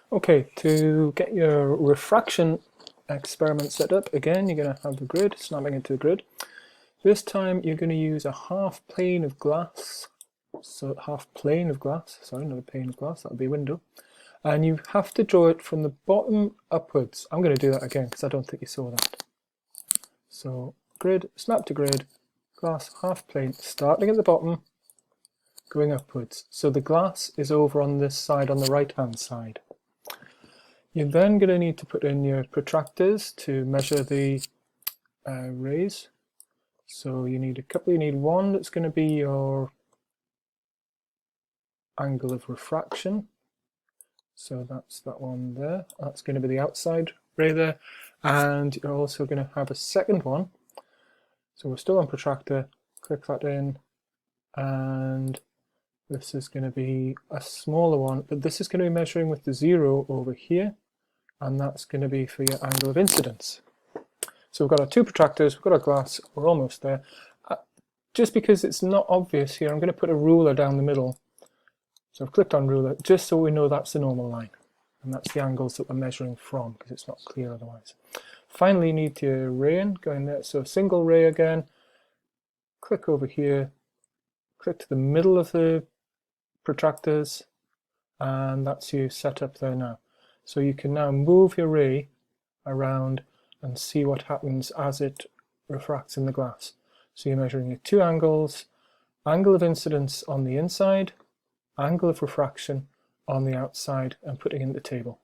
Okay, to get your refraction experiment set up, again, you're going to have the grid, snapping into the grid. This time you're going to use a half plane of glass, sorry, not a pane of glass, that'll be a window. And you have to draw it from the bottom upwards. I'm going to do that again because I don't think you saw that. So grid, snap to grid, glass, half plane, starting at the bottom, going upwards. So the glass is over on this side, on the right hand side. You're then going to need to put in your protractors to measure the rays. So you need a couple. You need one that's going to be your angle of refraction. So that's that one there. That's going to be the outside ray there. And you're also going to have a second one. So we're still on protractor. Click that in. And this is going to be a smaller one. But this is going to be measuring with the 0 over here. And that's going to be for your angle of incidence. So we've got our two protractors, we've got our glass, we're almost there. Just because it's not obvious here, I'm going to put a ruler down the middle. So I've clicked on ruler, just so we know that's the normal line. And that's the angles that we're measuring from, because it's not clear otherwise. Finally, you need your ray in, go in there. So single ray again, click over here, click to the middle of the protractors, and that's you set up there now. So you can now move your ray around and see what happens as it refracts in the glass. So you're measuring your two angles, angle of incidence on the inside, angle of refraction on the outside, and putting it in the table.